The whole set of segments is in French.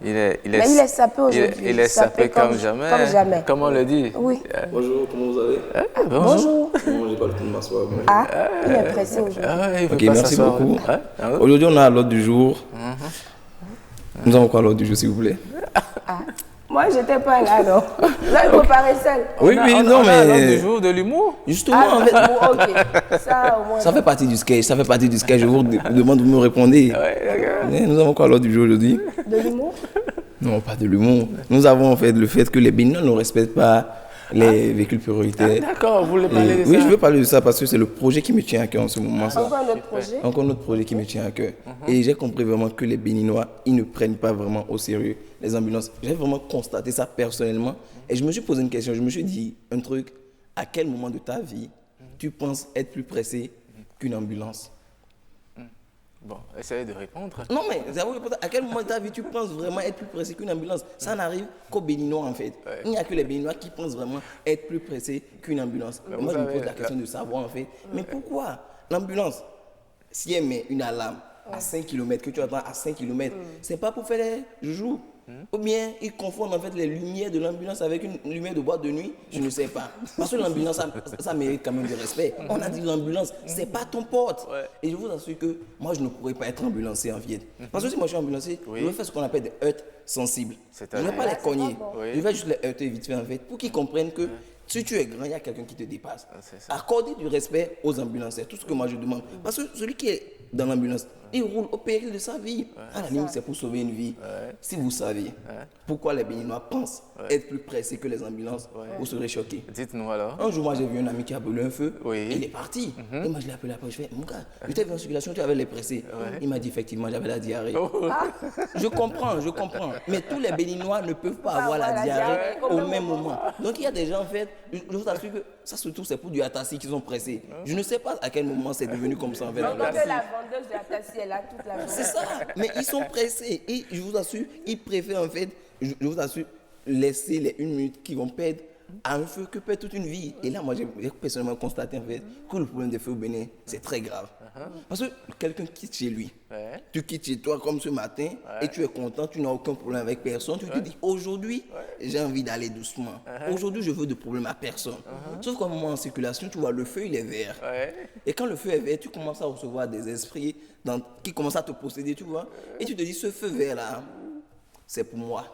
Mais il est sapé aujourd'hui. Il est sapé comme jamais. Comme jamais. Comme on le dit. Oui. Bonjour, comment vous allez? Bonjour. Bon, j'ai pas le temps de m'asseoir. Bon. Ah, il est pressé aujourd'hui. Il veut Ok, pas merci s'asseoir. beaucoup. Hein? Ah oui? Aujourd'hui, on a l'ordre du jour. Nous avons quoi l'ordre du jour, s'il vous plaît? Moi, j'étais pas là, non. Là, il préparait seul. Oui, oui, non, on a l'ordre du mais jour de l'humour. justement, Ah, en fait, bon, ok. Ça, au moins. ça fait partie du sketch. Ça fait partie du sketch. Je vous demande de me répondre. Nous avons quoi l'ordre du jour aujourd'hui? De l'humour? Non, pas de l'humour. Nous avons en fait le fait que les Béninois ne respectent pas les véhicules prioritaires. D'accord, vous voulez parler de ça? Oui, je veux parler de ça parce que c'est le projet qui me tient à cœur en ce moment. Ça. Encore un autre projet? Encore notre projet qui me tient à cœur. Et j'ai compris vraiment que les Béninois, ils ne prennent pas vraiment au sérieux les ambulances. J'ai vraiment constaté ça personnellement. Et je me suis posé une question. Je me suis dit un truc. À quel moment de ta vie tu penses être plus pressé qu'une ambulance? Bon, essayez de répondre. Non, mais à quel moment de ta vie tu penses vraiment être plus pressé qu'une ambulance? Ça n'arrive qu'aux Béninois en fait. Ouais. Il n'y a que les Béninois qui pensent vraiment être plus pressés qu'une ambulance. Mais Et moi, vous je me savez, pose la question de savoir en fait. Mais pourquoi l'ambulance, si elle met une alarme à 5 km, que tu attends à 5 km, c'est pas pour faire les joujoux? Ou bien ils confondent en fait les lumières de l'ambulance avec une lumière de boîte de nuit? Je ne sais pas. Parce que l'ambulance, ça mérite quand même du respect. On a dit l'ambulance, c'est pas ton pote. Ouais. Et je vous assure que moi, je ne pourrais pas être ambulancier en Viette. Parce que si moi je suis ambulancier, je vais faire ce qu'on appelle des heurts sensibles. Je ne vais pas les cogner. Oui. Je vais juste les heurter vite fait en fait pour qu'ils comprennent que si tu es grand, il y a quelqu'un qui te dépasse. c'est ça. Accorder du respect aux ambulanciers, tout ce que moi je demande. Parce que celui qui est dans l'ambulance, il roule au péril de sa vie. À la limite, c'est pour sauver une vie. Si vous saviez pourquoi les Béninois pensent être plus pressés que les ambulances, vous serez choqués. Dites-nous alors. Un jour, moi, j'ai vu un ami qui a brûlé un feu. Oui. Il est parti. Et moi, je l'ai appelé après. Je fais, mon gars, je t'ai vu en circulation, tu avais les pressés. Il m'a dit, effectivement, j'avais la diarrhée. Je comprends. Mais tous les Béninois ne peuvent pas avoir la diarrhée au même moment. Donc, il y a des gens, en fait, je vous assure que ça, surtout, c'est pour du Atassi qu'ils sont pressés. Je ne sais pas à quel moment c'est devenu comme ça, en fait. Donc, la vendeuse de Atassi est là toute la journée. C'est ça. Mais ils sont pressés. Et je vous assure, ils préfèrent, en fait, je vous assure, laisser les 1 minute qu'ils vont perdre à un feu que perdre toute une vie. Et là, moi, j'ai personnellement constaté, en fait, que le problème des feux au Bénin, c'est très grave. Parce que quelqu'un quitte chez lui. Tu quittes chez toi comme ce matin et tu es content, tu n'as aucun problème avec personne. Tu te dis, aujourd'hui, j'ai envie d'aller doucement. Aujourd'hui, je veux de problème à personne. Sauf qu'à un moment en circulation, tu vois, le feu, il est vert. Et quand le feu est vert, tu commences à recevoir des esprits qui commencent à te posséder, tu vois. Et tu te dis, ce feu vert-là, c'est pour moi.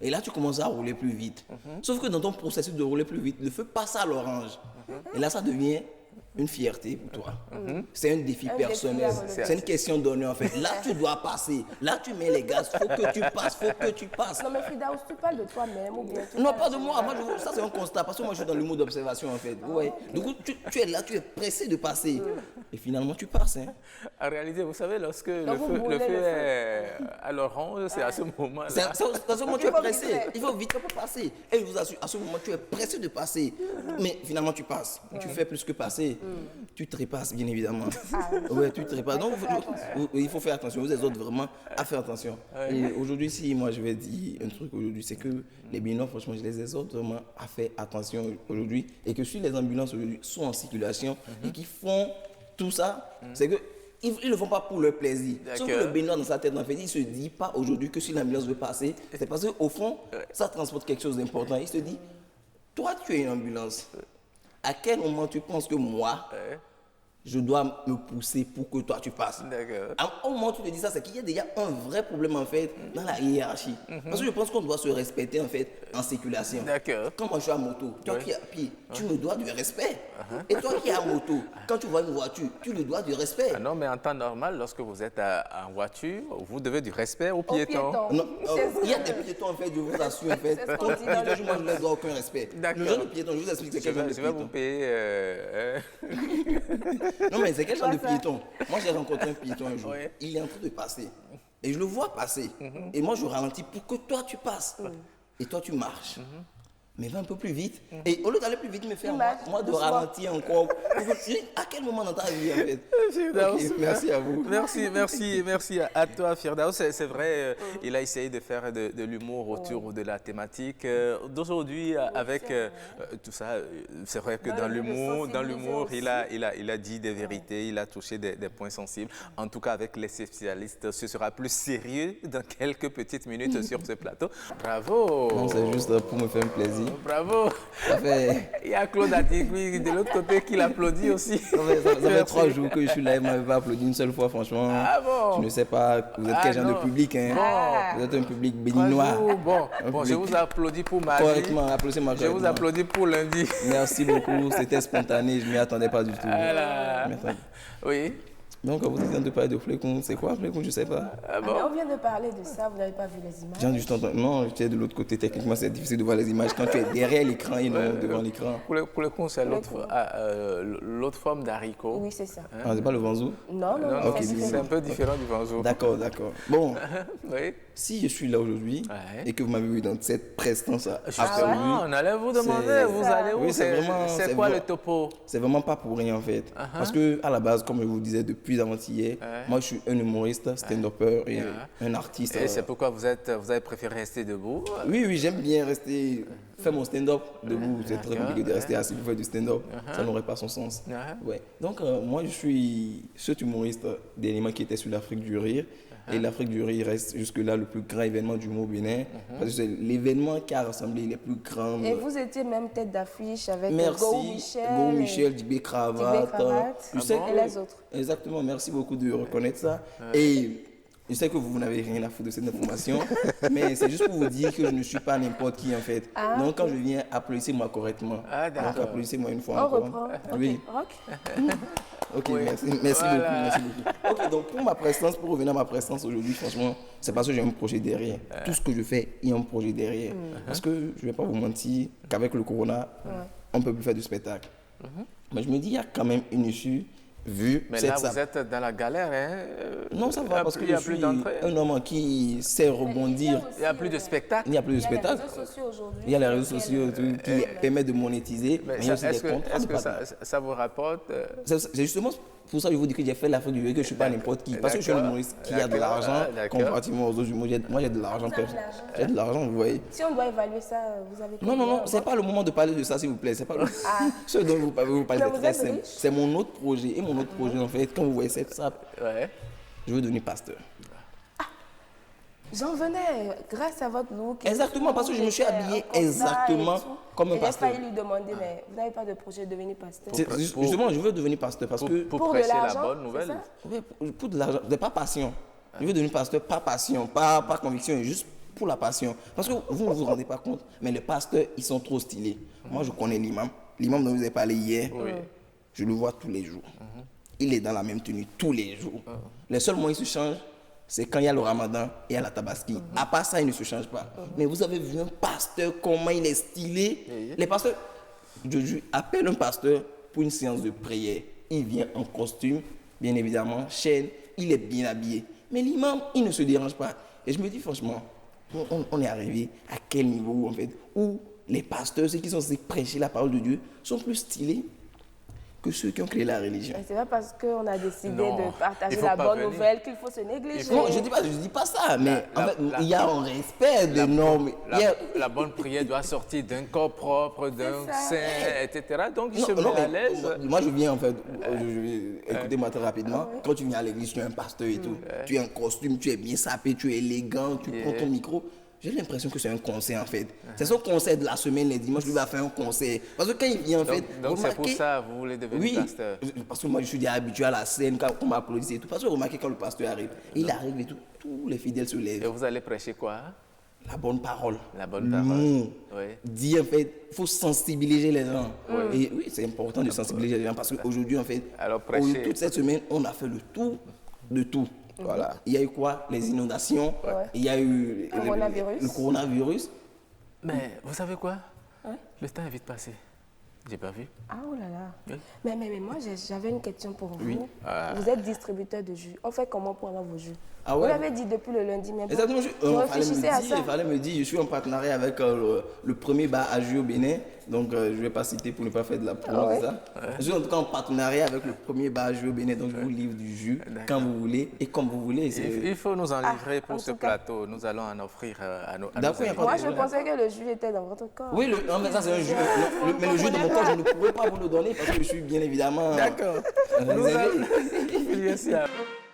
Et là, tu commences à rouler plus vite. Sauf que dans ton processus de rouler plus vite, le feu passe à l'orange. Et là, ça devient une fierté pour toi. C'est un défi personnel. C'est une question d'honneur en fait. Là, tu dois passer. Là, tu mets les gaz. Faut que tu passes. Non, mais Frida, tu parles de toi-même ou bien Non, pas de moi. Ça, c'est un constat. Parce que moi, je suis dans le mode d'observation en fait. Ouais. Du coup, tu es là, tu es pressé de passer. Et finalement, tu passes. Hein. En réalité, vous savez, lorsque le vous feu brûlez le feu. est à l'orange, c'est à ce moment-là. À ce moment, tu es pressé. Il faut vite pour passer. Et je vous assure, à ce moment, tu es pressé de passer. Mais finalement, tu passes. Tu fais plus que passer. Tu trépasses, bien évidemment. Ouais, tu trépasses. Donc, il faut faire attention. Vous exhorte vraiment à faire attention. Et aujourd'hui, si moi, je vais dire un truc aujourd'hui, c'est que les Béninois, franchement, je les exhorte vraiment à faire attention aujourd'hui. Et que si les ambulances aujourd'hui sont en circulation et qui font tout ça, c'est que ils ne le font pas pour leur plaisir. Sauf que le Béninois dans sa tête, en fait, il ne se dit pas aujourd'hui que si l'ambulance veut passer, c'est parce qu'au fond, ça transporte quelque chose d'important. Il se dit, toi, tu es une ambulance. À quel moment tu penses que moi, je dois me pousser pour que toi tu passes? Au moment où tu te dis ça, c'est qu'il y a déjà un vrai problème en fait dans la hiérarchie. Parce que je pense qu'on doit se respecter en fait en circulation. Quand moi je suis à moto, toi qui es à pied, tu me dois du respect. Et toi qui es à moto, quand tu vois une voiture, tu le dois du respect. Ah non, mais en temps normal, lorsque vous êtes en voiture, vous devez du respect aux piétons. Non, il y a des piétons en fait, je vous assure en fait. Quand tu dis moi je ne leur dois aucun respect. Le genre de piéton, je vous explique c'est quel genre de Je vais vous piéton. payer. Non mais c'est quel genre de piéton? Moi j'ai rencontré un piéton un jour, il est en train de passer. Et je le vois passer. Et moi je ralentis pour que toi tu passes. Et toi tu marches. mais va un peu plus vite. Et au lieu d'aller plus vite, me faire Image, moi de doucement. ralentir encore. À quel moment dans ta vie, en fait? Firdaus. Ok, merci à vous. Merci à toi, Firdaus. C'est vrai, il a essayé de faire de l'humour autour de la thématique d'aujourd'hui avec tout ça. C'est vrai que dans l'humour, il a dit des vérités, il a touché des points sensibles. En tout cas, avec les spécialistes, ce sera plus sérieux dans quelques petites minutes sur ce plateau. Bravo. Non, c'est juste pour me faire un plaisir. Bravo. Ça fait... Il y a Claude Adigui de l'autre côté qui l'applaudit aussi. Ça fait 3 jours que je suis là, il ne m'avait pas applaudi une seule fois, franchement. Ah bon? Je ne sais pas, vous êtes quel genre de public, hein? Bon. Vous êtes un public béninois. Bon, je vous applaudis pour mardi. Correctement, applaudissez-moi Je vous correctement. applaudis pour lundi. Merci beaucoup, c'était spontané, je ne m'y attendais pas du tout. Voilà. Merci. Oui. Donc, vous êtes en train de parler de Flécon, c'est quoi Flécon? Je ne sais pas. Ah Mais bon? on vient de parler de ça, vous n'avez pas vu les images? J'ai juste entendu. Non, j'étais de l'autre côté, techniquement, c'est difficile de voir les images quand tu es derrière l'écran et non devant l'écran. Pour le con, c'est l'autre forme d'haricot. Oui, c'est ça. Ah, c'est pas le vanzou? Non, Non, Ok, c'est c'est c'est un peu différent du vanzo. D'accord, d'accord. Bon, Oui. si je suis là aujourd'hui Ouais. et que vous m'avez vu dans cette prestance absolue, Justement, on allait vous demander, C'est vous ça. allez où? Oui, c'est vraiment- C'est c'est quoi vrai. le topo? c'est vraiment pas pour rien en fait. Parce que à la base, comme je vous disais depuis avant-hier, moi je suis un humoriste, stand-upper et un artiste. Et c'est pourquoi vous avez préféré rester debout? Oui, j'aime bien rester, faire mon stand-up debout. C'est très compliqué de rester assis pour faire du stand-up. Ça n'aurait pas son sens. Ouais. Donc, moi, je suis cet humoriste d'éléments qui était sur l'Afrique du Rire. Et l'Afrique du Rire reste jusque-là le plus grand événement du mot Bénin. Parce que c'est l'événement qui a rassemblé les plus grands. Et vous étiez même tête d'affiche avec Merci. Go Michel. Go Michel, Dibé Cravate. Je sais et les autres. Exactement, merci beaucoup de reconnaître ça. Et je sais que vous n'avez rien à foutre de cette information, mais c'est juste pour vous dire que je ne suis pas n'importe qui en fait. Donc quand je viens, applaudissez-moi correctement. Ah, d'accord. Donc applaudissez-moi une fois On encore. reprend. Oui. Ok. Rock. Ok, merci beaucoup. Ok, donc pour ma prestance, pour revenir à ma prestance aujourd'hui, franchement, c'est parce que j'ai un projet derrière. Tout ce que je fais, il y a un projet derrière. Parce que je ne vais pas vous mentir qu'avec le corona, on ne peut plus faire de spectacle. Mais je me dis, il y a quand même une issue, vu Mais cette là, sape. vous êtes dans la galère, hein? Non, ça va, parce que Il n'y je a plus suis d'entrée. un homme qui sait rebondir. Il n'y a plus de spectacle. Il n'y a plus de Il y a les spectacle. réseaux sociaux aujourd'hui. Il y a les réseaux sociaux qui permettent de monétiser, mais il y a aussi Est-ce des contrats. que ça vous rapporte? C'est justement pour ça que je vous dis que j'ai fait l'Afrique du Rire, que je ne suis pas n'importe qui. Parce que je suis un humoriste qui a de l'argent, comparativement aux autres humoristes. Moi, j'ai de l'argent. J'ai de l'argent, vous voyez. Si on doit évaluer ça, vous avez Non, c'est pas le moment de parler de ça, s'il vous plaît. C'est pas le... Ce dont vous parlez, Mais c'est vous très êtes simple. riche. C'est mon autre projet. Et mon autre projet, en fait, quand vous voyez cette sape, Ouais. je veux devenir pasteur. J'en venais grâce à votre look. Exactement, parce que je me suis habillé comme ça et exactement tout. comme un Et pasteur. j'ai failli lui demander, mais vous n'avez pas de projet de devenir pasteur? Justement, je veux devenir pasteur parce que... Pour Pour de prêcher la l'argent, bonne c'est nouvelle. ça? Ouais, pour de l'argent, pas passion. Je veux devenir pasteur, pas passion, pas conviction, juste pour la passion. Parce que vous ne vous rendez pas compte, mais les pasteurs, ils sont trop stylés. Moi, je connais l'imam. L'imam dont vous avez parlé hier, je le vois tous les jours. Il est dans la même tenue tous les jours. Les seuls mois où il se change, c'est quand il y a le ramadan et il y a la tabaski. À part ça, il ne se change pas. Mais vous avez vu un pasteur, comment il est stylé. Les pasteurs, je appelle un pasteur pour une séance de prière. Il vient en costume, bien évidemment, chaîne, il est bien habillé. Mais l'imam, il ne se dérange pas. Et je me dis franchement, on est arrivé à quel niveau en fait, où les pasteurs, ceux qui sont censés prêcher la parole de Dieu, sont plus stylés que ceux qui ont créé la religion. Mais c'est pas parce qu'on a décidé Non, de partager il faut la pas bonne venir. nouvelle qu'il faut se négliger. Non, je dis pas ça, mais en fait, la- il y a un respect des normes. Il y a- La bonne prière doit sortir d'un corps propre, d'un C'est ça. sein, etc. Donc, il se Non, met à mais l'aise. moi je viens en fait, écoutez-moi très rapidement, quand tu viens à l'église, tu es un pasteur et tout, tu es en costume, tu es bien sapé, tu es élégant, tu prends ton micro, j'ai l'impression que c'est un concert en fait. C'est son concert de la semaine, les dimanches, lui va faire un concert. Parce que quand il vient en fait, Donc, c'est pour remarquez- ça que vous voulez devenir Oui, pasteur. parce que moi je suis déjà habitué à la scène, quand on m'applaudit et tout. Parce que remarquez quand le pasteur arrive, il arrive et tout, tous les fidèles se Et lèvent. vous allez prêcher quoi? La bonne parole. La bonne parole. Non. Oui. Dit en fait, il faut sensibiliser les gens. Et oui, c'est important de sensibiliser les gens parce qu'aujourd'hui en fait, Alors, prêcher. toute cette semaine, on a fait le tour de tout. Voilà. Il y a eu quoi? Les inondations, il y a eu Coronavirus. le coronavirus. Mais vous savez quoi? Le temps est vite passé. J'ai pas vu. Ah, oh là là. Oui. Mais moi, j'avais une question pour vous. Oui. Vous êtes distributeur de jus. On fait comment pour avoir vos jus? Ah ouais? Vous l'avez dit depuis le lundi, mais bon, Exactement, vous réfléchissez à ça. il fallait me dire, je suis en partenariat avec le premier bar à jus au Bénin, donc je ne vais pas citer pour ne pas faire de la promo, Ah ouais? c'est ça? Je suis en tout cas en partenariat avec le premier bar à jus au Bénin, donc je vous livre du jus quand vous voulez et comme vous voulez. Il faut nous en livrer en pour ce tout cas. plateau. Nous allons en offrir à nos D'accord, il y a pas de Moi, je problème. pensais que le jus était dans votre corps. Oui, non, mais ça c'est un jus. Mais le jus de mon corps, je ne pourrais pas vous le donner parce que je suis bien évidemment. D'accord. réservé. Merci à vous.